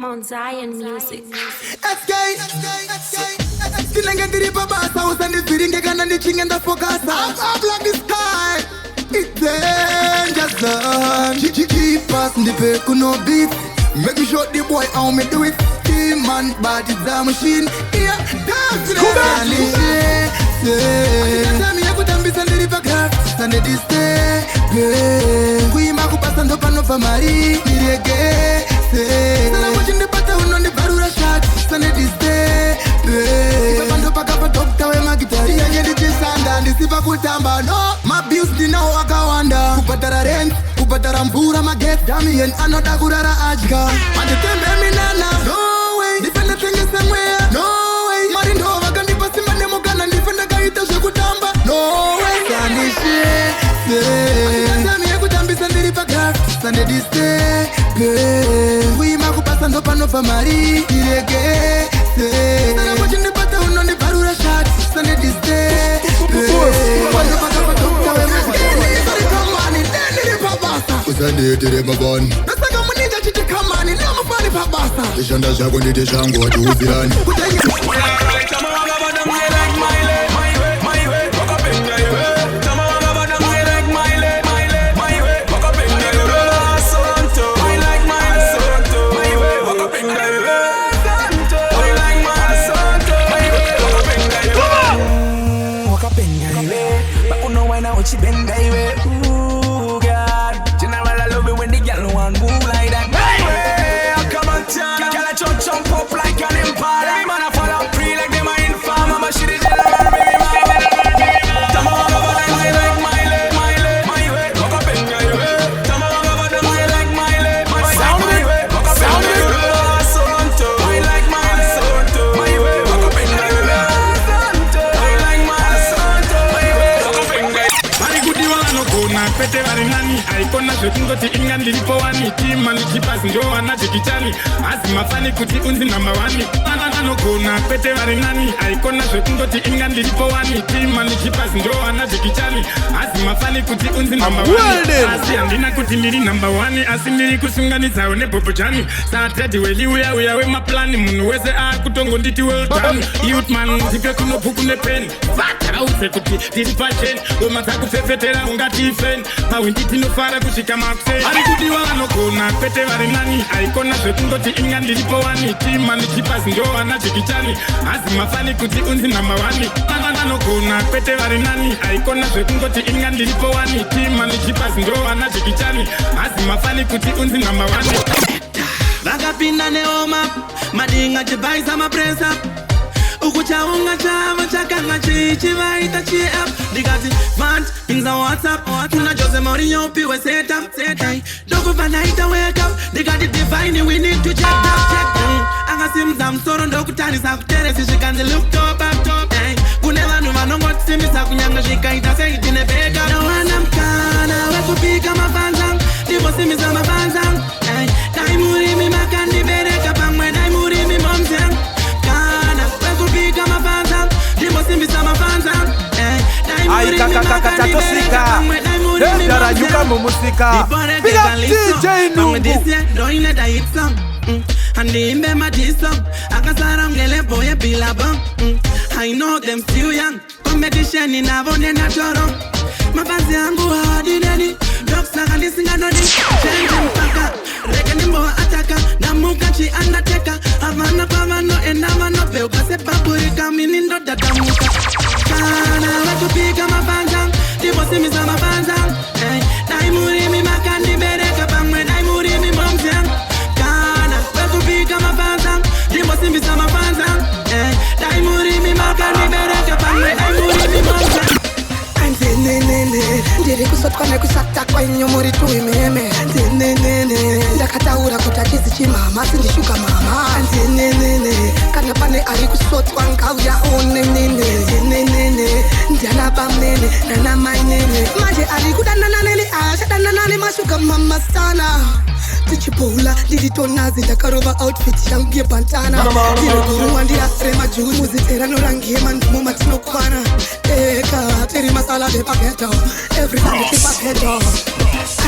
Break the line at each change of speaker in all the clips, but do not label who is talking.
on Zion Music.
Kinangandiri babasa usani viringe kana ni chingenda fokasa. I'm like the sky. It's danger zone. Keep us in the back no beat. Make me show the boy how me do it. Team man body the machine. Yeah, dance to the tell me I could be Sunday back. Sunday this day. We ma kupasa ndo pano pa mari. Irege. Sana watching the battle on the barura shot. Sunday this day. Pando paka pa doctor we magitari. Yeah, the chisanda ni sipa kutamba. No, my bills di now akawanda. Kupatara rent, kupatara mpura maget. Dami and another gurara ajga. And the tembe mi nana. No way, defend the thing is somewhere. No way, marindo wakandi pasi mane mokana. Defend the guy ito shekutamba. No way, Sunday shit. Tell me I could be Sunday back. Sunday this day. We ma kupasa ndo pano pa mari. Irege. Sana watching the battle on the barura shot. Sunday this day. Pando paka pa doctor we magitari. Sunday tere mabani. Nasaka munija chiti kamani. Lama fani pa basa. Ishanda shako ndite shango watu uzirani.
She bend that way, ooh God. General, I love it when the girl want move like that. Hey, come on, Chana. Girl, I jump up like an empire. Man, I fall out free like them are infam. I'm a shitty general, baby, my way. Come on, over the way like my way. Walk up in my way. Come on, over the way like my way. Sound it, walk up in my way. Sonto, I like my sonto. My way, walk up in my way. Sonto, I like my sonto. My way, walk up in my way. Kuna pete warinani aikona shotungoti ingandi lipo wani timani kipasi njo wanache kichani azima fani kuti unzi namba wani no kuna pete warinani aikona shotungoti ingandi lipo wani timani kipasi njo wanache kichani azima fani kuti unzi namba wani asi andina kuti ndiri namba wani asi ndiri kusungani zao ne popo chani sateti weli uya we maplani munu weze kutongo nditi well done youth man zipe kuno puku ne pen vatara use kuti tiri passion umataku fefetera ungati fen Pawinditi no fara kushika makse Ari kudi wano kuna pete warinani Aikona shotungoti ingandi lipo wani Timani kipasi njo wanache kichani Azima fani kuti unzi namba wani no kuna pete warinani Aikona shotungoti ingandi lipo wani Timani kipasi njo wanache kichani Azima fani kuti unzi namba wani
Vagapinda neoma Madinga jibaisa mapresa Ukucha unga chava chakanga chichi vaita chi up Digati vant pinza WhatsApp Tuna Jose Mourinho piwe set up Dogo vanaita wake up Digati divine we need to check that Anga simza msoro ndoku tani sakutere Sishikanzi look top up Kuneva nuva nongo tsimi sakunyanga shikaita Sengitine bega Na wana mkana Wekupika mafanzang Divo simi za mafanzang Daimuri mi makandi bereka Pangwe daimuri mi momzang Kupika mafanza, dimo simbi sa mafanza.
Ai kaka tatosika. Dara yuka mumusika. Big up DJ Nungu.
Doine da hit song. Handi imbe madiso. Akasara mgele boye bila bong. I know them still young. Competition inavone na choro. Mafanzi yangu hadi neni. Doksa kandisinga nodi. Change mpaka. Rekeni mboa ataka. Namukachi undertaker. Havana pavano enamano. Peuka sepa purika minindo dadamuka. Kana wakupika mafanzang. Dipo simi sa mafanzang. Daimuri mi makandi bereka pangwe. Daimuri mi momzang. Kana wakupika mafanzang. Dipo simi sa mafanzang. Daimuri mi makandi bereka pangwe. Daimuri mi momzang. Ndiri kusotwa kusakta kwa inyomori tuimeme Ndakataura kutakizi chimama sindishuka mama Kana pane ari kusotwa nkauya onenene Ndiana bamnene nana mainene Maje ari kudananane ashadananane mashuka mama sana Tichipola, Liditonazi, Dakarova outfit, Shangi Pantana Tiro Guru and the Asrema Jews, Muzitera no Rangiman, Mumatino Kwana Eka, Teri Masala de Paqueto, every time it's a paqueto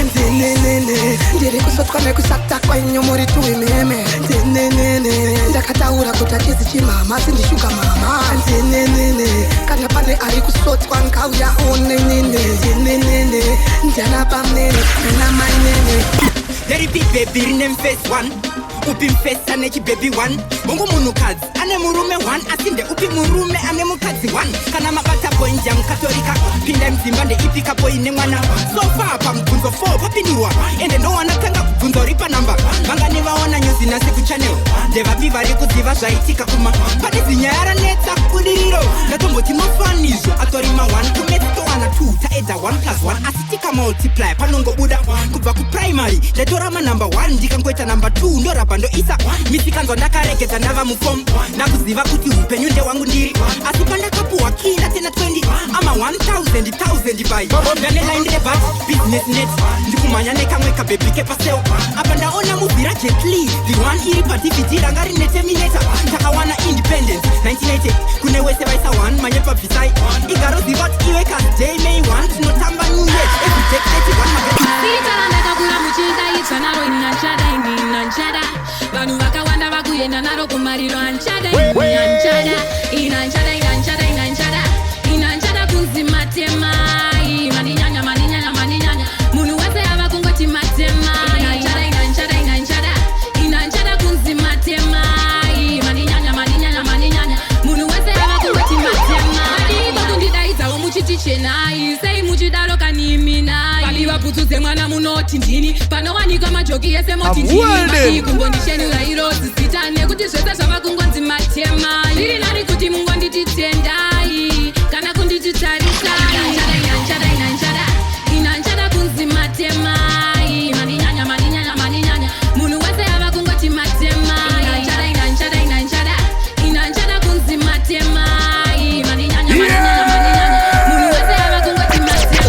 And then, Diri Kusotane Kusata, when you mori to him,
taura kuti atizi chimama sindishuka mama ndenenene kana pane ari kusotwa nkauya onenene ndenenene ndiana pamnene nana mainene
There be baby name face one upi mfesa nechi baby one mungu munukadzi ane murume one asinde upi murume ane mukadzi one kana mabata poinja mkatolika pinda mzimba nde ipika poine mwana so far pa mkunzo 4 papinirwa ende ndo wanatanga kubvunzo ripa namba vangani vaona nyuzi na siku channel ndeva viva rekuziva zvaitika kuma pane zinyara netsa kudiriro ndatomboti mafanizo atorima 1 kumetito wana 2 taedza 1 plus 1 asitika multiply panongobuda kubva kuprimary ndatorama number 1 ndikangoita number 2 ndorapa ndo isa misikanzwa ndakaregedza ndava mufom nakuziva kuti upenyu ndewangu ndiri asi pandakapuhwa kinda tena 20 ama 1000 by ndanelaindirebat business net ndikumhanya nekamwe kabhebi kepaseo apa ndaona mubhira jetli the one iri padvd ranga rine terminator takawana independence 1980 kune wese vaisa 1 manye pabvisai igaroziva kuti iwe kasday may 1 tinotamba nyuye everyday 31
inanchada vanhu vakawanda vakuyenda naro kumariro anchada inanchada kunzi matemai maninyanya munhu wese ava kungoti matemai inanchada kunzi matemai maninyanya munhu wese ava kungoti matemai vakundidaidzawo muchiti chenai sei muchidaro kaniminai valiva putudze mwana munoti ndini panowanikwa majoki yese moti ndini kumbondishenura irozi zita nekuti zvese zvava kungonzi matemai zviri nani kuti mungondititendai kana kundititarisai inanchada kunzi matemai maninyanya munhu wese ava kungoti matemai inanchada kunzi matemai maninyanya munhu wese ava kungoti matemai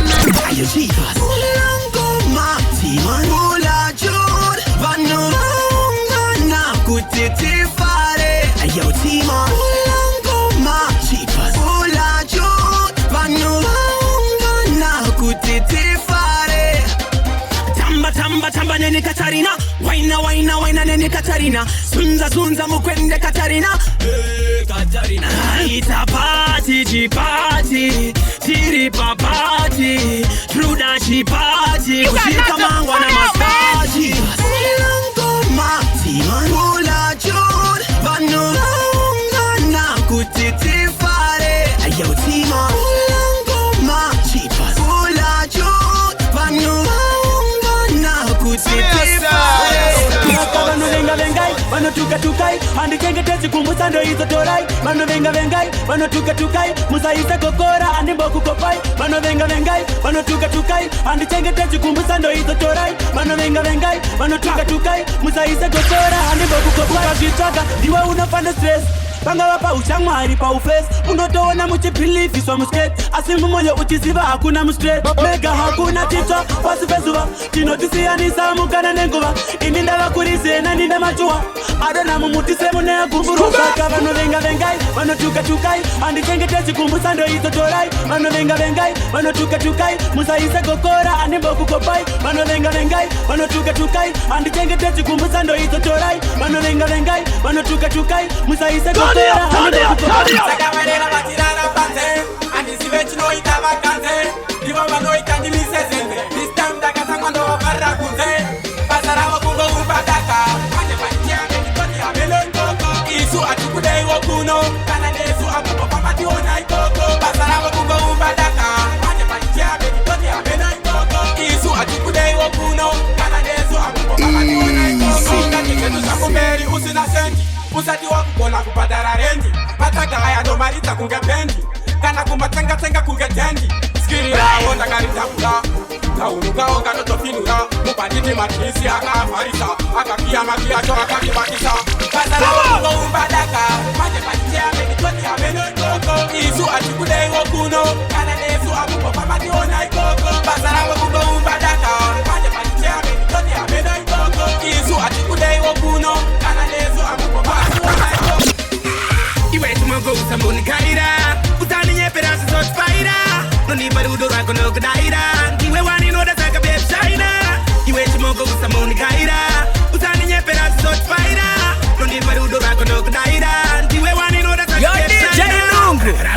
Tamba nene Katarina, waina nene Katarina, zunza mukwende Katarina, Katarina. Ita party, tiripa party, truda party, kushika mangwa na masaji. Langoma, ula jod, vanulanga na kutitifare, ayo tima. Langoma, ula jod, vanulanga. Vano vengai, vano tukai, andi chengetedzi kumbusa ndo izo torai. Vano vengai, vano tukai, musaisa kokora andi mboku kopai. Vano vengai, vano tukai, andi chengetedzi kumbusa ndo izo torai. Vano vengai, vano tukai, musaisa kokora andi mboku kopai. Vakitaka, diwa unafanda stress. Panga wapa uchangwari pa uface. Unotoona muchipilifi so muskate. Asimu moyo uchiziva hakuna mustraight. Mega hakuna tito, wasipezuwa. Tinotisiani samu kana nenguwa. Ininda wakurize na ninda machua. Adona mumutise mune ya kumburu. Saka vano vengai, vano tukai. Andi chengetezi kumbusa ndo izo torai. Vano vengai, vano tukai. Musaise kokora andi mboku kopai. Vano vengai, vano tukai. Andi chengetezi kumbusa ndo izo torai. Vano vengai, vano tukai. Musaise kokora.
Sakamarela batirana panze Andisivechi no itava kanze Divamba no ikandimisezenze This time dakatangwa ndo waparra kunze Pasara wakungo umpataka Anje panitia menikoti amelo ikoko Isu atukudei wakuno Kana nesu apupo papati ona ikoko Pasara wakungo umpataka Anje panitia menikoti amelo ikoko Isu atukudei wakuno Kana nesu apupo papati ona ikoko Kati ketu shakumeri usina senti Usati wakukona kupadara rendi Mataka haya ndo marita kunge bendi Kana kumatenga kunge tendi Skiri rao ndakarita kula Kaunuka oka noto finura Mupanditi matrisi aka afarisa Aka kia makia cho aka kibakisa Kasara wakungo umbadaka Maje patitia menikoti ameno ikoko Isu atikudei wakuno Kana nesu apupo papati ona ikoko Kasara wakungo umbadaka Maje patitia menikoti ameno ikoko Isu atikudei wakuno Kana nesu apupo papati ona ikoko Iwe tumogo usambuni kaira Utani nyeperansi sot faira Noni barudo rako no kadaira Iwe wani no da saka babe shaina Iwe tumogo usambuni kaira Utani nyeperansi sot faira Noni barudo rako no kadaira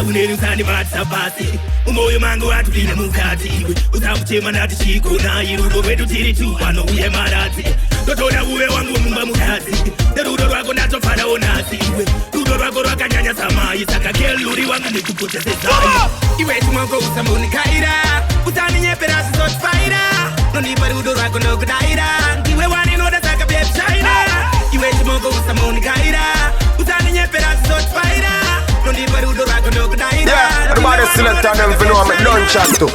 unerusani vatsapasi umoyo mangu atupinde mukati iwe usakuchema ndati chikonai rudo rwedu tiri tu vanouye maradzi totoda uve wangu mumba mukadzi nerudo rwako ndatofarawo nhasi iwe rudo rwako rwakanyanya samai saka keluri wangu nekupotesezai iwe timwango usamunikaira usaninyepera zvizotifaira nonipa rudo rwako nokudaira ndiwe waninoda saka bepshaira iwe timwango usamunikaira usaninyepera zvizotifaira nonipa rudo rwako nokudaira.
Yeah, everybody select on them if you know I'm done chat too.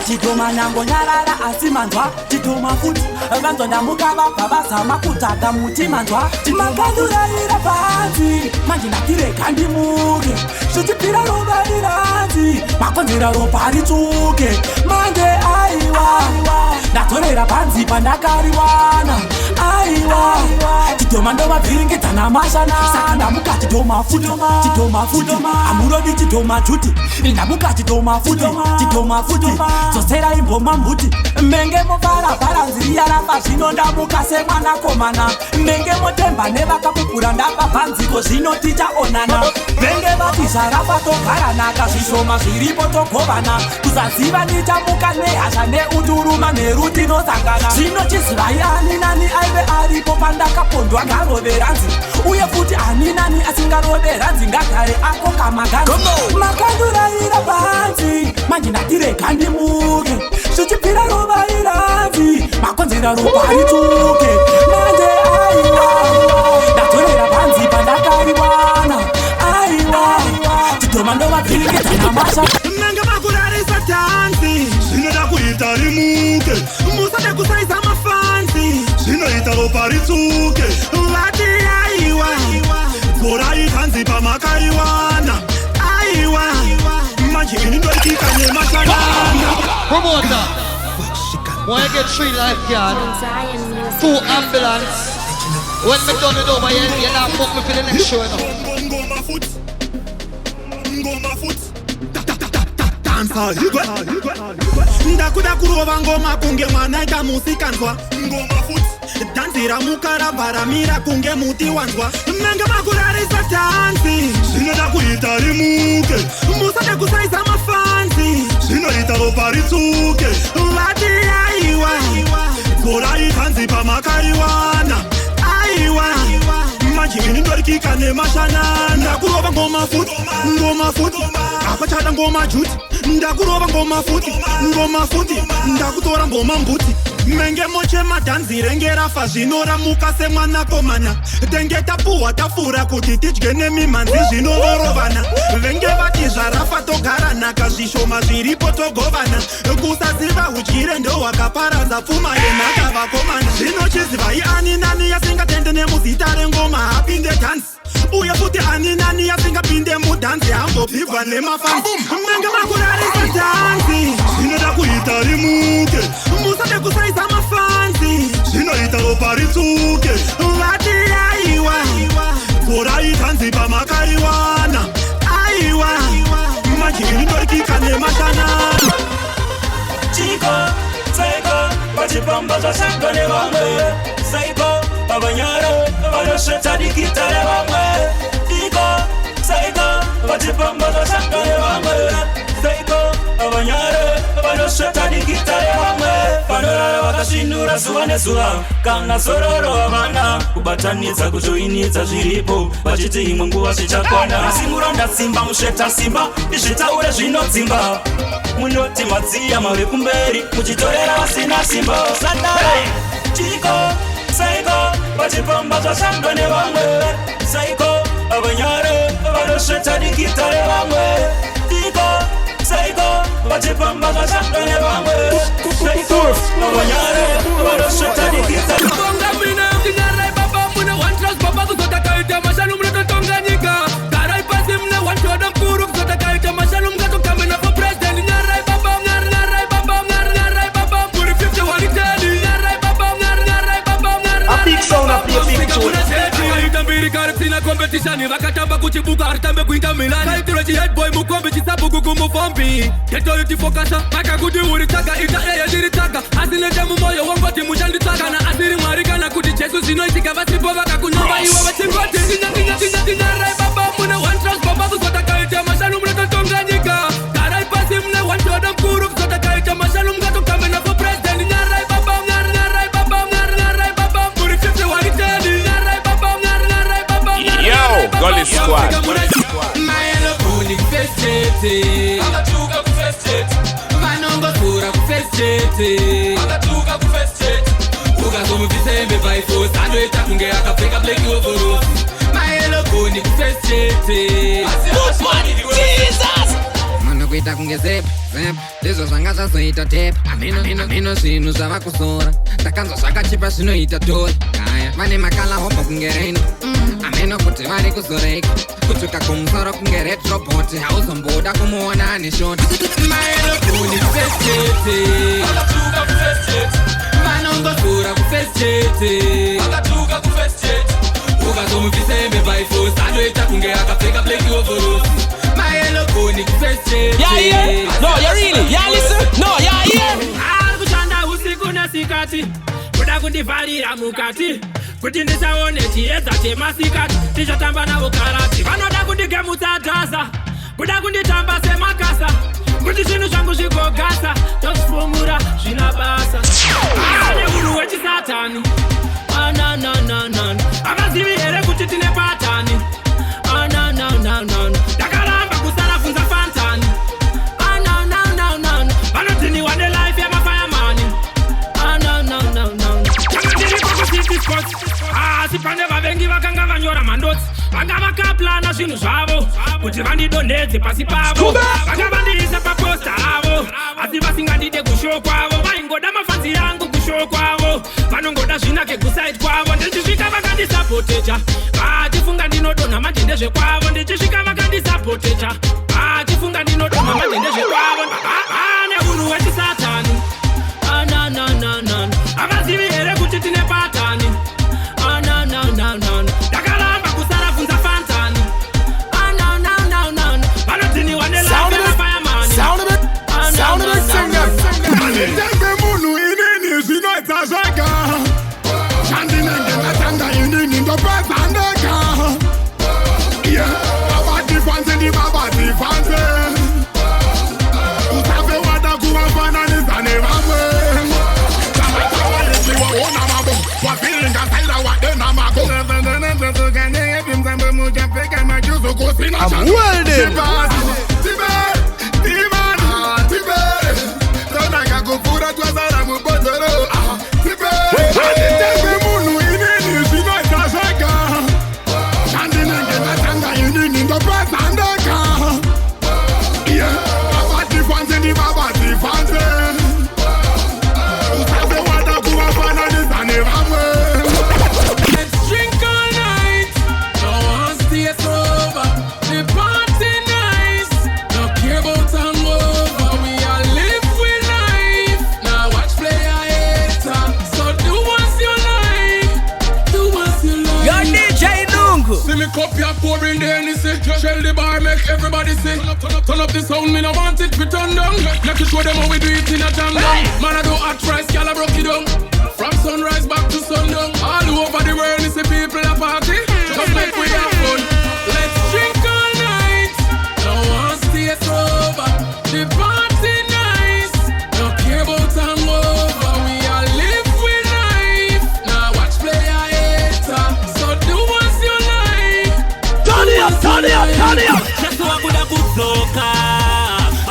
Chitoma nango nyarara asi manzwa chitoma futi vanzo ndamukava baba makutaga muti manzwa chimakandura ira panzi manje ndatireka ndimuke zvichipira roba riranzi makonzera ropa ritsuke manje aiwa ndatorera panzi pandakariwana aiwa chitoma ndovabhiringedzana mashana saka ndamuka chitoma futi amurodi chitoma juti ndamuka chitoma futi zosera imboma mbuti menge mobarabara nziri yaramba zvino ndamuka semwanakomana menge motemba nevakapupura ndapa panziko zvino tichaonana menge vati zvaramba togaranaka zvishoma zviripo togovana kusaziva nichamuka nehasha neunduruma nerutinozangana zvino chizivai ani nani aive aripo pandakapondwa ngaroveranzi uye futi ani nani asingaroveranzi ngagare ako kamaganzi makanduraira panzi manje ndatireka ndimuke zvichipira roba iranzi makonzera ropa ritsuke manje aiwa ndatorera panzi pandakariwana aiwa chitoma ndovabhiringedzana masha
menge makurarisa tanzi zvinoda kuita rimuke musade kusaisa mafanzi zvinoita ropa ritsuke vati aiwa gorai tanzi pamakariwana aiwa manje ini ndoitika nemashanana.
Promoter, want to get 3 lifeguards, 2 ambulance, When me done it over here, you not book me for the next show, you know.
Go my foot. Go my foot. Dancehall, you go. Ndakuda kurova ngoma kunge mwana ita musikanzwa. Go my foot. Dansira mukara baramira kunge muti wanzwa. Menga makurarisa dansi. Sinoda kuita rimuke. Musade kusaisa mafansi. Sinoita loparitsuke. Vati aiwa. Zora ikanzi pamakariwana. Aiwa. Majini ndorikika ne mashanana. Ndakurova ngoma foot. Ngoma foot. Apachada ngoma juti. Ndakurova ngoma foot. Ngoma foot. Ndakutora ngoma mbuti. Menge moche madanzi rengera fazvinora mukase mwana komana. Dengeta puwa tafura kuti tidyene mimanzi zvinovorovana. Venge vati zvarafa togarana kazvishoma zviripo togovana. Kusaziva udyire ndo wakaparadza pfuma yenhaka vakomana. Zvinochiziva iani nani yasingatende nemuzita rengoma apinde dance. Uye futi ani nani yasingapinde mudhanzi ambopigwa nemafansi. Menge makurarisa dhansi. Zvinoda kuita rimuke. Musade kusaisa mafansi. Zvinoita loparitsuke. Vati aiwa. Zora ikanzi pamakariwana. Aiwa. Majini ndorikika nemashanana.
Chico, Psycho, Pachipamba Zashanga ne vamwe. Psycho, Abanyaro, Abanosheta dikita ne vamwe. Chico, Psycho, Pachipamba Zashanga ne vamwe. Psycho, Abanyaro, Abanosheta dikita ne vamwe. Panorara vakashinura zuva nezuva. Kana sororo havana kubatanidza kujoinidza zviripo. Vachiti imwe nguva zvichakwana. Asi muranda simba musheta simba. Izvitaure zvinodzimba. Munoti madziya mave kumberi. Muchitorera vasina simba. Sadai Chico, Psycho, Pachipamba Zashanga ne vamwe. Psycho, Abanyaro, Abanosheta dikita ne vamwe. Chico, Psycho, Pachipamba Zashanga ne vamwe. Psycho, Abanyaro, Abanosheta dikita ne vamwe. Competition vakatamba kuchibuka aritambe kuita milani kaitiro chiheadboy mukombe chisabuku kumufombi ketoriti fokasa akakuti uritsaka ita eye diritsaka asinende mumoyo wongoti mushanditsaka na asiri mwari kana kuti jesu zvinoitika vasipo vakakunyamba iwe vachingoti ndinyarai baba mune one trust baba kuzota kaita mashanu munatotonga nyika garai pasi mune one joda mkuru kuzota kaita mashanu mungatokambe nafo president nyarai baba nyarai baba muri 50 wariteni nyarai baba
Yo, Gully Squad.
Maelo kuni kufestete akatuka kufestete vanongo sura kufestete akatuka kufestete ukazomubvisembe by force anoita kunge akapfeka black overalls maelo kuni kufestete Jesus kuita kunge zep ndizvo zvanga zvazoita tep amino zvinhu zvava kuzora ndakanzwa zvakachipa zvinoita tori vane makala hobho kunge reino ameno kuti vari kuzoreka kutsvuka kumusoro kunge retrobot hauzomboda kumuona ane shoti maelo kuni kufestete vanongosura kufestete ukazomubvisembe by force anoita kunge akapfeka black overalls maelo kuni kufestete
No, you really? Yeah, listen? No, yeah, yeah.
Kuchanda usiku nasikati kuda kundivarira mukati kuti ndisaone chiedza chemasikati ndichatamba navo karati vanoda kundigemutsa dhasa kuda kunditamba semakasa kuti zvinhu zvangu zvigogasa tozvifumura zvina basa ane munhu wechisatani havazivi here kuti tine patani ndakaramba kusara funza fantani vanodhiniwa nelife yamafayamani changa ndiripo kucity sports asi pane vavengi vakanga vanyora mandotsi vanga vakaplana zvinhu zvavo kuti vandidonhedze pasi pavo vanga vandiisa paposta ravo asi vasingandide kushow kwavo vaingoda mafanzi yangu kushow kwavo vanongoda zvinake kusaiti kwavo ndichisvika vakandisapotecha vachifunga ndinodonha manje ndezvekwavo ndichisvika vakandisapotecha vachifunga ndinodonha manje ndezvekwavo ane munhu wechisatani havazivi here kuti tine patani
I'm welding. Shell the bar, make everybody sing. Turn up the sound, me no want it to turn down. Let you show them how we do it in a jam down. Man, I do hot rice, girl, I broke it down. From sunrise back to sundown. All over the world, you see people a party. Just make we have fun. Let's drink all night. No one stay sober. The party nice. No care about hangover. We all live with life. Now watch play a hater. So do what you like. Turn it up.
Akuda kutoka,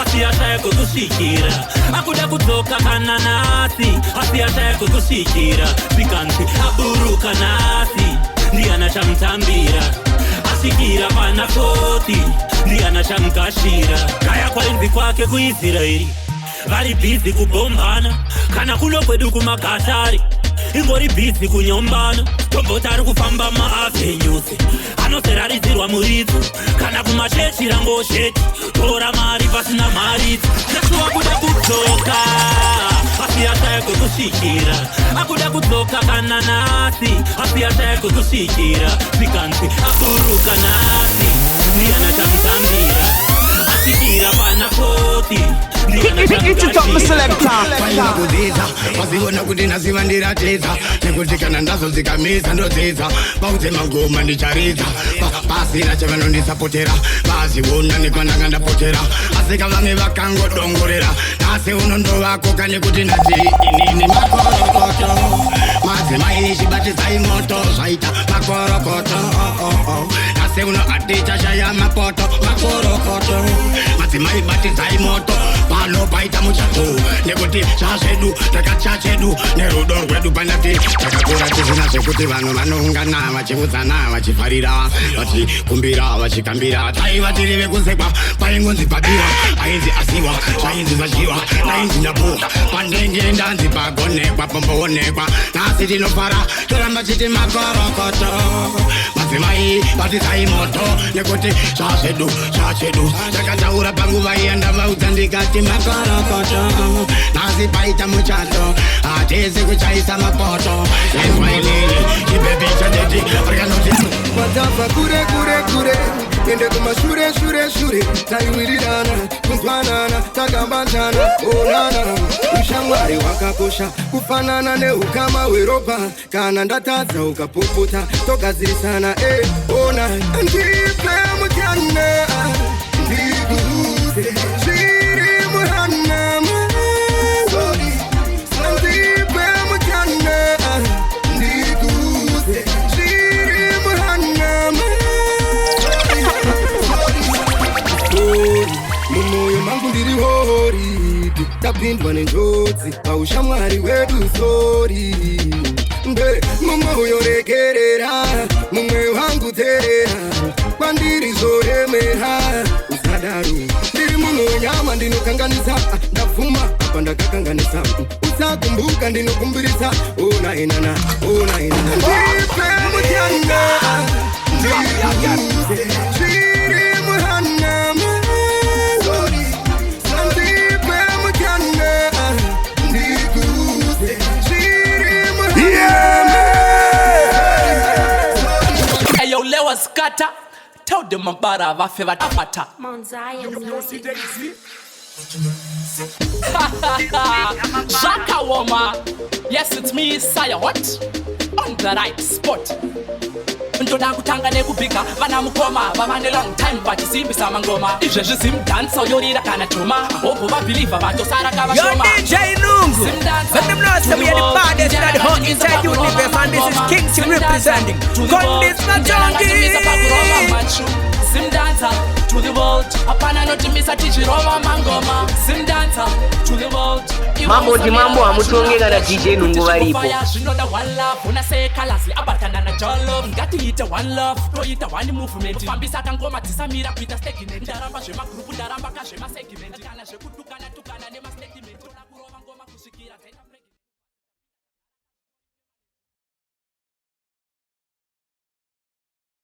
asiacha kukushikira. Akuda kutoka kananasi, asiacha kukushikira. Pikanti aburuka nasi, ndiye anachamtambira. Asikira pana koti, ndiye anachamkashira. Kaya kwa enzi kwake kuIsraeli, vari busy kubombana. Kana kulo kwedu kumakatari, ingori busy kunyombana. Tombotari kufamba maavenues, anoserarizirwa muridzo. Kana kumachechi rango sheti, tora mari pasina maritso. Jesu akuda kutoka, asiacha kukushikira. Akuda kutoka kananasi, asiacha kukushikira. Pikanti akuruka nasi, ndiye anachamtambira. Asikira pana koti,
kuziza wazivona kuti nazivandira teza nekuti kana ndazodzikamisa ndodzidza pauze magoma ndicharidza pasina chavanondisapotera vaziona nekwananga ndapotera asika vamwe vakangodongorera nasi unondovako kane kuti ndati inini makorokoto madzimai chibatizai moto zvaita makorokoto nasi uno aticha shaya mapoto makorokoto madzimai batizai moto pano paita muchato nekuti chazvedu takachachedu nerudo rwedu pandati takakura tisina zvekuti vanhu vanoungana vachiudzana vachifarira vachikumbira vachikambira taiva tiri vekusekwa paingonzi padira ainzi asiwa zvainzi zvadyiwa nainzi ndapuwa pandenge ndanzi pagonekwa pomboonekwa nasi tinofara toramba chiti makorokoto madzimai batizai moto nekuti zvazvedu zvachedu takataura panguva iyanda vaudza ndikati makorokoto nasi paita muchato hatizi kuchaisa mapoto ezwailili chibebi chadeti arkanoti
vatabva kure ende kumashure taiwirirana kunzwanana takambatana onana ushamwari wakakosha kufanana neukama hweropa kana ndatadza ukapopota togadzirisana ona ndipe mutyana ndikuuze zviri muhanama sandipe mutyana ndikuuze zviri muhanama mumoyo mangu ndiri hori tapindwa nenjodzi paushamwari hwedu sori nde mumoyo regerera mumwe wangu terera kwandiri zoremera usadaro ndiri munhu wenyama ndinokanganisa ndabvuma apa ndakakanganisa usakumbuka ndinokumbirisa ona inana ndipe mutyana ndikuuze zviri muhanama sandipe mutyana ndikuuze zviri muhanama.
Hey yo, lewa skata. Tell them about our favorite avatar.
Mount Zion music.
Shaka Woma. Yes, it's me, Saya. What? On the right spot. Ndoda kutanga nekubika vana mukoma vavane long time vachisimbisa mangoma izvezvi Zim Dancehall yorira kana choma hope vabhilivha vatosara kavashoma.
Yo DJ Nungu, let them know that we are the baddest and the hot inside universe, and this is Kingston representing Condis na Junkie.
Zim Dancer to the world. Apana no timisa tichirova mangoma. Zim Dancer to the world.
Mambo ndi mambo amutonge kana DJ Nungu varipo.
Zvinoda one love, unaseka lazi abatana na jollof. Ngatiite one love, toita one movement. Fambisa kangoma tisamira kuita statement. Ndaramba zvemagrupu, ndaramba kazvemasegment. Kana zvekutukana tukana nemastatement.